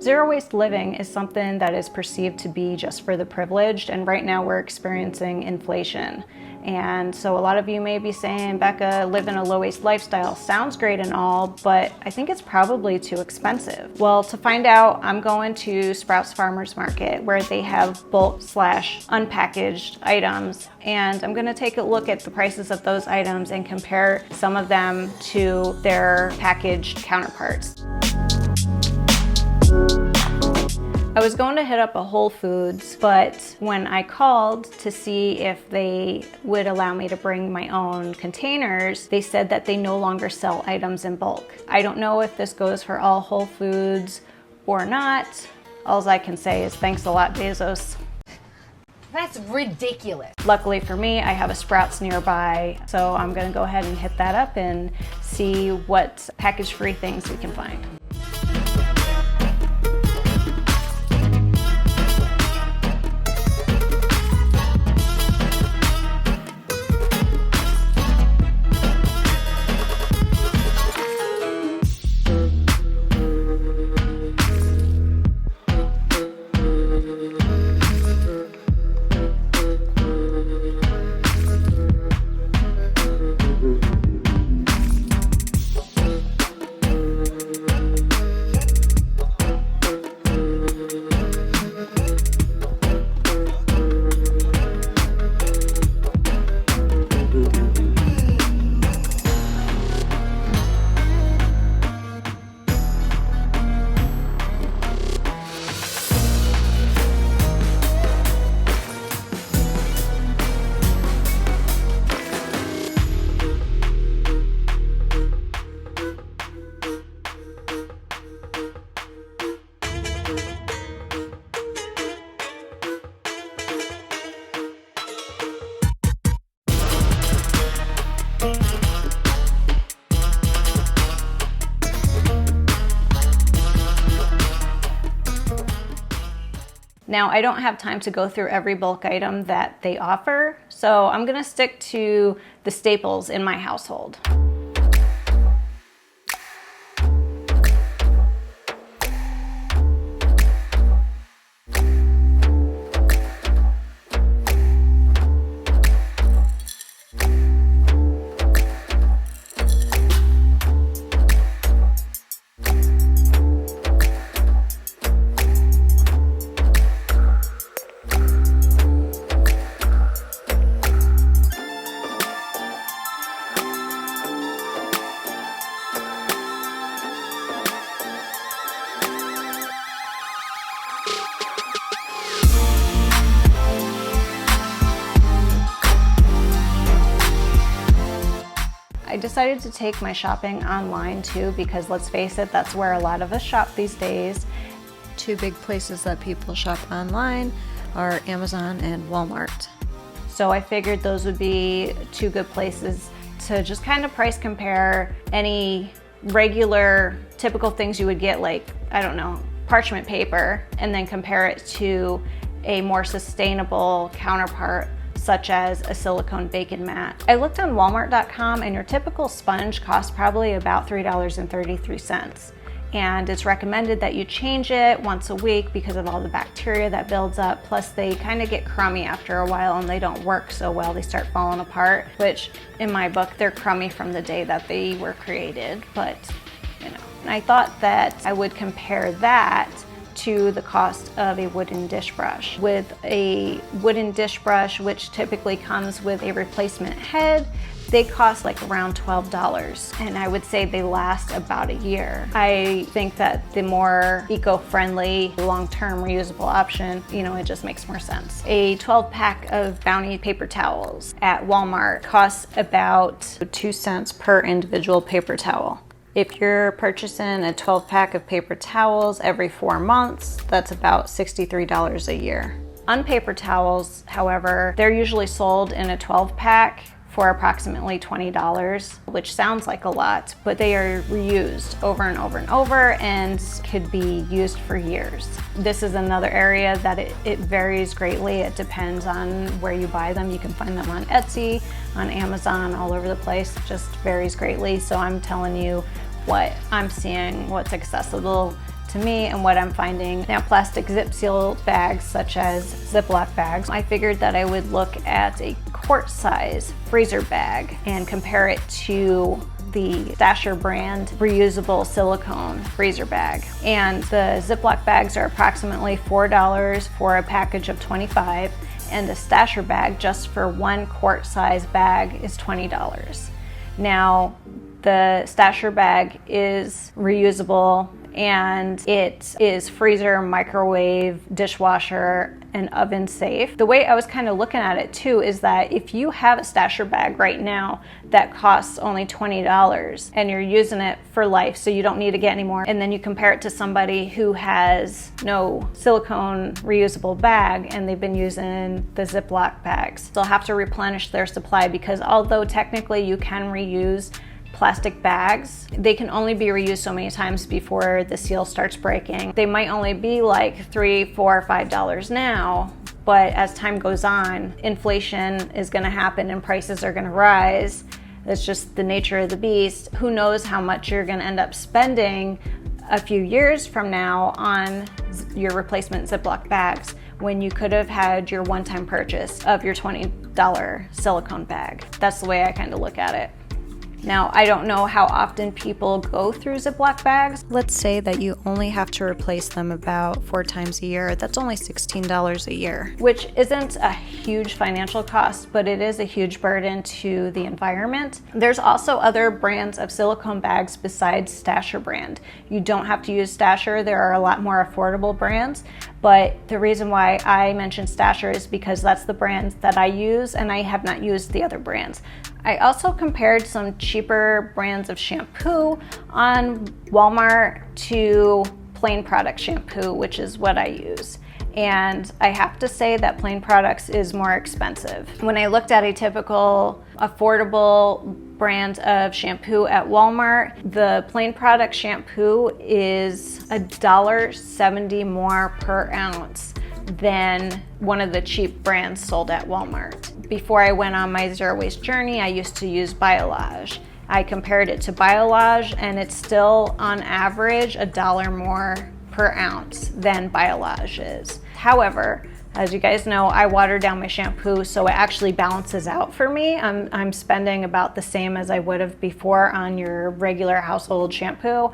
Zero waste living is something that is perceived to be just for the privileged, and right now we're experiencing inflation. And so a lot of you may be saying, Becca, living a low waste lifestyle sounds great and all, but I think it's probably too expensive. Well, to find out, I'm going to Sprouts Farmers Market where they have bulk / unpackaged items, and I'm gonna take a look at the prices of those items and compare some of them to their packaged counterparts. I was going to hit up a Whole Foods, but when I called to see if they would allow me to bring my own containers, they said that they no longer sell items in bulk. I don't know if this goes for all Whole Foods or not. All I can say is thanks a lot, Bezos. That's ridiculous. Luckily for me, I have a Sprouts nearby, so I'm gonna go ahead and hit that up and see what package-free things we can find. Now, I don't have time to go through every bulk item that they offer, so I'm gonna stick to the staples in my household. I decided to take my shopping online too, because let's face it, that's where a lot of us shop these days. Two big places that people shop online are Amazon and Walmart. So I figured those would be two good places to just kind of price compare any regular typical things you would get, like, I don't know, parchment paper, and then compare it to a more sustainable counterpart such as a silicone bacon mat. I looked on Walmart.com and your typical sponge costs probably about $3.33. And it's recommended that you change it once a week because of all the bacteria that builds up. Plus they kind of get crummy after a while and they don't work so well. They start falling apart, which in my book, they're crummy from the day that they were created. But, you know, and I thought that I would compare that to the cost of a wooden dish brush. With a wooden dish brush, which typically comes with a replacement head, they cost like around $12, and I would say they last about a year. I think that the more eco-friendly, long-term reusable option, you know, it just makes more sense. A 12-pack of Bounty paper towels at Walmart costs about 2 cents per individual paper towel. If you're purchasing a 12-pack of paper towels every 4 months, that's about $63 a year. Unpaper towels, however, they're usually sold in a 12-pack for approximately $20, which sounds like a lot, but they are reused over and over and over and could be used for years. This is another area that it varies greatly. It depends on where you buy them. You can find them on Etsy, on Amazon, all over the place. It just varies greatly. So I'm telling you what I'm seeing, what's accessible to me and what I'm finding. Now, plastic zip seal bags such as Ziploc bags, I figured that I would look at a quart size freezer bag and compare it to the Stasher brand reusable silicone freezer bag. And the Ziploc bags are approximately $4 for a package of 25, and the Stasher bag just for 1 quart size bag is $20. Now, the Stasher bag is reusable and it is freezer, microwave, dishwasher, and oven safe. The way I was kind of looking at it too is that if you have a Stasher bag right now that costs only $20 and you're using it for life, so you don't need to get any more, and then you compare it to somebody who has no silicone reusable bag and they've been using the Ziploc bags, they'll have to replenish their supply, because although technically you can reuse plastic bags, they can only be reused so many times before the seal starts breaking. They might only be like $3, $4, $5 now, but as time goes on, inflation is going to happen and prices are going to rise. It's just the nature of the beast. Who knows how much you're going to end up spending a few years from now on your replacement Ziploc bags, when you could have had your one-time purchase of your $20 silicone bag. That's the way I kind of look at it. Now, I don't know how often people go through Ziploc bags. Let's say that you only have to replace them about 4 times a year. That's only $16 a year, which isn't a huge financial cost, but it is a huge burden to the environment. There's also other brands of silicone bags besides Stasher brand. You don't have to use Stasher. There are a lot more affordable brands, but the reason why I mentioned Stasher is because that's the brand that I use, and I have not used the other brands. I also compared some cheaper brands of shampoo on Walmart to Plain Product shampoo, which is what I use. And I have to say that Plain Products is more expensive. When I looked at a typical affordable brand of shampoo at Walmart, the Plain Product shampoo is $1.70 more per ounce than one of the cheap brands sold at Walmart. Before I went on my zero waste journey, I used to use Biolage. I compared it to Biolage, and it's still on average $1 more per ounce than Biolage is. However, as you guys know, I water down my shampoo, so it actually balances out for me. I'm spending about the same as I would have before on your regular household shampoo,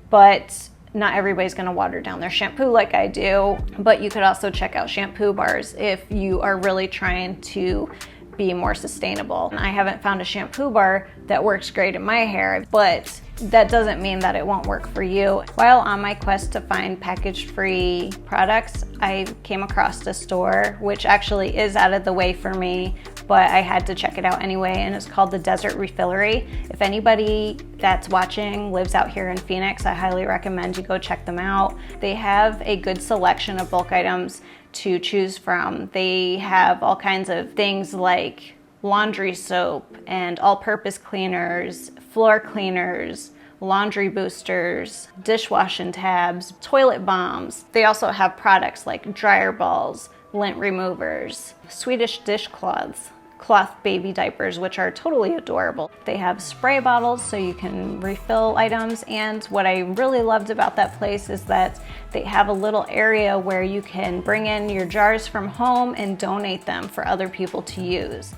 but not everybody's gonna water down their shampoo like I do. But you could also check out shampoo bars if you are really trying to be more sustainable. I haven't found a shampoo bar that works great in my hair, but that doesn't mean that it won't work for you. While on my quest to find package-free products, I came across a store which actually is out of the way for me, but I had to check it out anyway, and it's called the Desert Refillery. If anybody that's watching lives out here in Phoenix, I highly recommend you go check them out. They have a good selection of bulk items to choose from. They have all kinds of things like laundry soap and all-purpose cleaners, floor cleaners, laundry boosters, dishwashing tabs, toilet bombs. They also have products like dryer balls, lint removers, Swedish dishcloths, cloth baby diapers, which are totally adorable. They have spray bottles so you can refill items, and what I really loved about that place is that they have a little area where you can bring in your jars from home and donate them for other people to use.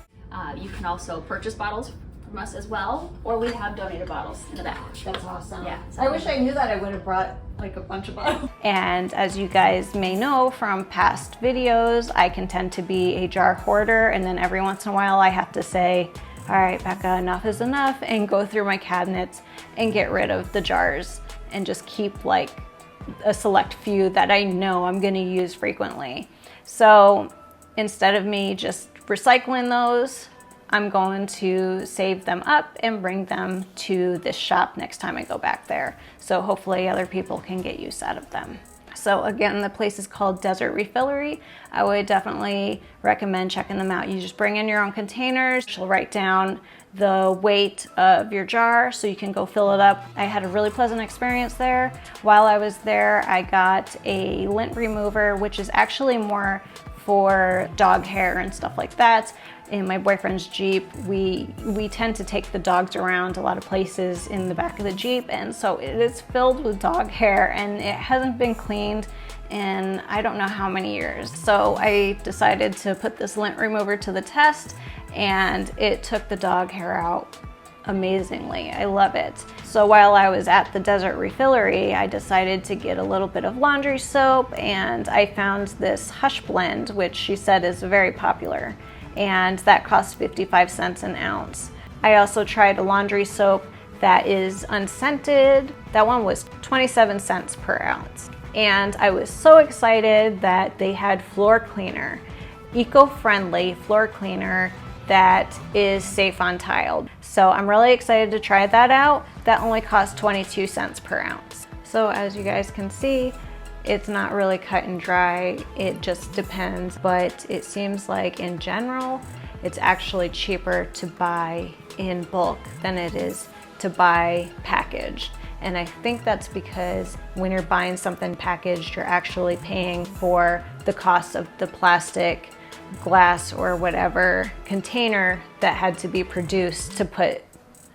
You can also purchase bottles from us as well, or we have donated bottles in the back. That's awesome. Yeah. I wish I knew that. I would have brought like a bunch of bottles. And as you guys may know from past videos, I can tend to be a jar hoarder, and then every once in a while I have to say, all right, Becca, enough is enough, and go through my cabinets and get rid of the jars and just keep like a select few that I know I'm gonna use frequently. So instead of me just recycling those, I'm going to save them up and bring them to this shop next time I go back there. So hopefully other people can get use out of them. So again, the place is called Desert Refillery. I would definitely recommend checking them out. You just bring in your own containers. She'll write down the weight of your jar so you can go fill it up. I had a really pleasant experience there. While I was there, I got a lint remover, which is actually more for dog hair and stuff like that. In my boyfriend's Jeep, we tend to take the dogs around a lot of places in the back of the Jeep, and so it is filled with dog hair and it hasn't been cleaned in I don't know how many years. So I decided to put this lint remover to the test, and it took the dog hair out amazingly. I love it. So while I was at the Desert Refillery, I decided to get a little bit of laundry soap, and I found this Hush blend, which she said is very popular, and that costs 55 cents an ounce. I also tried a laundry soap that is unscented. That one was 27 cents per ounce. And I was so excited that they had floor cleaner, eco-friendly floor cleaner that is safe on tile. So I'm really excited to try that out. That only costs 22 cents per ounce. So as you guys can see, it's not really cut and dry. It just depends, but it seems like in general, it's actually cheaper to buy in bulk than it is to buy packaged. And I think that's because when you're buying something packaged, you're actually paying for the cost of the plastic, glass, or whatever container that had to be produced to put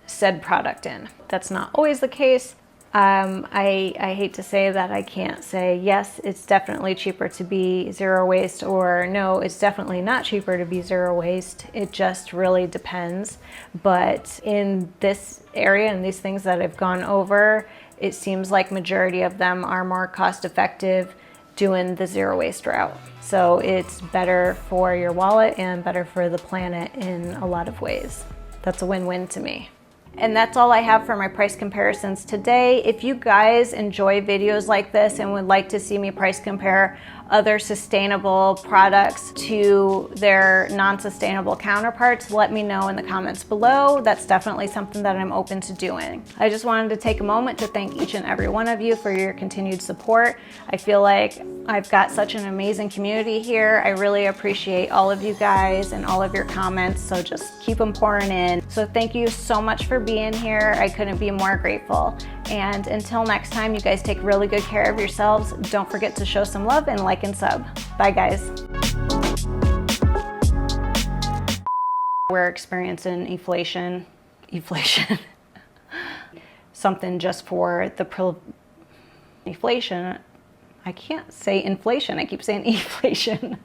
said product in. That's not always the case. I hate to say that I can't say, yes, it's definitely cheaper to be zero waste, or no, it's definitely not cheaper to be zero waste. It just really depends. But in this area and these things that I've gone over, it seems like majority of them are more cost effective doing the zero waste route. So it's better for your wallet and better for the planet in a lot of ways. That's a win-win to me. And that's all I have for my price comparisons today. If you guys enjoy videos like this and would like to see me price compare other sustainable products to their non-sustainable counterparts, let me know in the comments below. That's definitely something that I'm open to doing. I just wanted to take a moment to thank each and every one of you for your continued support. I feel like I've got such an amazing community here. I really appreciate all of you guys and all of your comments, so just keep them pouring in. So thank you so much for being here. I couldn't be more grateful. And until next time, you guys take really good care of yourselves. Don't forget to show some love and like and sub. Bye guys. We're experiencing inflation. Something just for the inflation. I can't say inflation. I keep saying inflation.